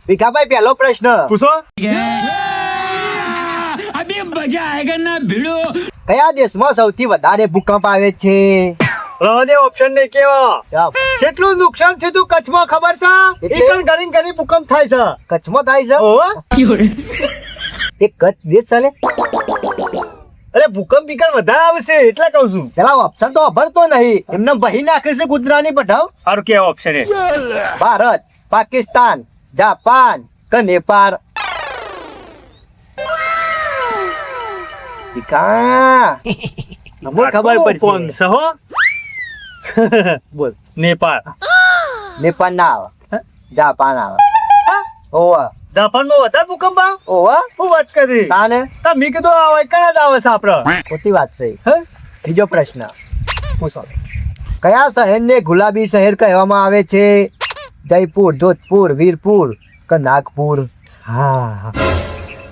ભીખાભાઈ પહેલો પ્રશ્ન પૂછો. કયા દેશમાં સૌથી વધારે ભૂકંપ આવે છે? રહેવા દે, ઓપ્શન ને કેવા જવાબ. કેટલું નુકસાન થયું તું કચ્છમાં ખબર છે? એટલે? એ પણ ઘણી ભૂકંપ થાય છે. કચ્છમાં થાય છે? ઓહો. એ કચ્છ દેશ ચાલે? અરે ભૂકંપ બીકણ વધારે આવશે એટલે કહું છું. પેલા ઓપ્શન તો ભરતો નહીં, એમને બહી નાખે છે ગુજરાતી બધાવ. સારું કેવા option A Bharat, Pakistan, Japan કે નેપાળ? ભીખા, અમને ખબર કોણ પડશે. છે હો? બોલ. નેપાળ. નેપાળ ના આવે, જાપાન આવે. ઓવા જાપાનમાં વધારે ભૂકંપ આવે? ઓવા શું વાત કરી? તાને તમે કીધું આ વૈકણા જ આવે છે આપડે. ખોટી વાત છે. હે? બીજો પ્રશ્ન, પૂછો. કયા શહેરને ગુલાબી શહેર કહેવામાં આવે છે? જયપુર, જોધપુર, વીરપુર કે નાગપુર? હા,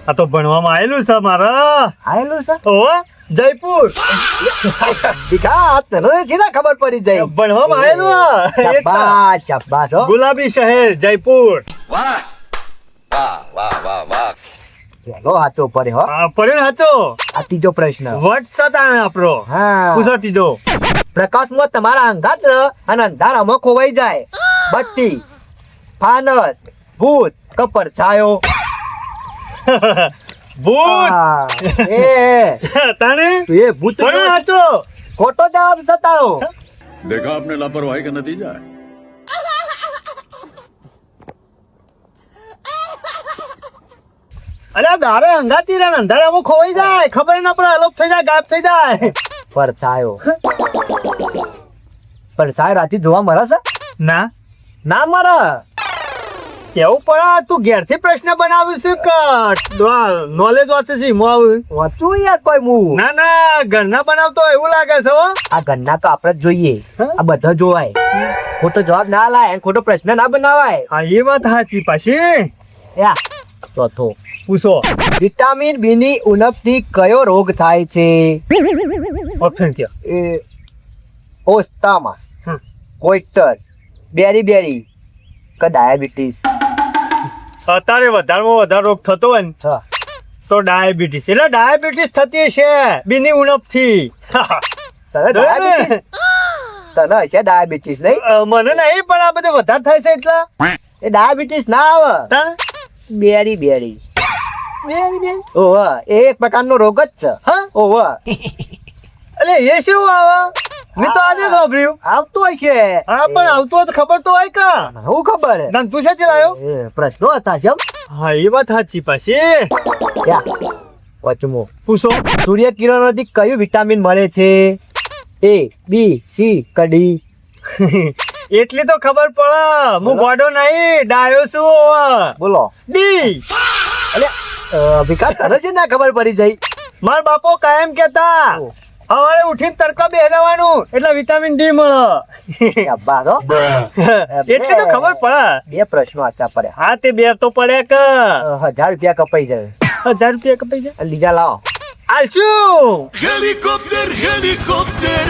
આ તો ભણવામાં આવેલું છે મારા. આયેલું છે. ઓહો, જયપુર. ભીખા, તને સીધા ખબર પડી જાય. ભણવામાં આવેલું આ. એટલા. શાબાશ, શાબાશ હો. ગુલાબી શહેર જયપુર. પેલો સાચો પડે હો. આ પડ્યો ને સાચો. આ ત્રીજો પ્રશ્ન. વટ સતાણે આપણો. હા. પૂછો ત્રીજો. પ્રકાશમાં તમારા અંગાત્ર અને અંધારામાં ખોવાઈ જાય. બત્તી, ફાનસ, ભૂત કે પડછાયો? ભૂત. હા, એ તાણે તું એ ભૂત પડ્યો જો. સાચો. ખોટો જવાબ સતારો. देखा आपने लापरवाही का नतीजा है। અરે દારે અંગાતી રે અંધારામાં ખોવાઈ જાય, ખબર ના પડે, અલોપ થઈ જાય, ગાયબ થઈ જાય. પડછાયો. પડછાયો રાતે જોવા મળે છે? ના ના મળે. કેવું પડે, તું ઘેરથી પ્રશ્ન બનાવીશ કે નોલેજ વાંચે છે એમાં આવું? વાંચું યાર કોઈ હું. ના ના, ઘરના બનાવતો હોય એવું લાગે છે હો. આ ઘરના તો આપણે જ જોઈએ. હા? આ બધા જોવાય. ખોટો જવાબ ના લાય, ખોટો પ્રશ્ન ના બનાવાય. હા, એ વાત સાચી. પછી યા ચોથો, પૂછો. વિટામિન બી ની ઉણપથી કયો રોગ થાય છે? ઓપ્શન કયો? એ ઓસ્ટામસ, હમ. કોઈટર, બેરી કે ડાયાબિટીસ? અત્યારે વધારેમાં વધારે રોગ થતો હોય ને તો ડાયાબિટીસ. એટલે ડાયાબિટીસ થતી છે બીની ઉણપથી. તને ડાયાબિટીસ? તને હશે ડાયાબિટીસ નહીં? મને નહીં, પણ આ બધું વધારે થાય છે એટલે. એ ડાયાબિટીસ ના આવે. તાણે? બેરી ઓવા, એ એક પ્રકારનો રોગ જ છે. હા? ઓવા, એટલે એ શું આવે? મેં તો આજે સાંભળ્યું. આવતું હશે. હા, પણ આવતું હોય તો ખબર તો હોય કા? હું ખબર હે. તને તું છે ચલાયો? એ પ્રશ્નો હતા છે એમ? હા, એ વાત સાચી. પછી યા વચમો, પૂછો. સૂર્ય કિરણોથી કયું વિટામિન મળે છે? એ, બી, સી કે ડી? એટલી તો ખબર પડે. હું ગોડો નહીં, ડાયો છું. બોલો. ડી. એટલે વિકાસ તને છે ના ખબર પડી જાય? મારા બાપો કાયમ કેતા સવારે ઉઠીને તડકા બેહવાનું એટલે વિટામિન ડી મળે. શાબાશ હો. એટલી તો ખબર પડે. બે પ્રશ્નો આચા પડે. હા, તે બે તો પડે કે 1000 રૂપિયા કપાઈ જાય. 1000 રૂપિયા કપાઈ જાય. લીધા લાવો. આલશું. Helicopter helicopter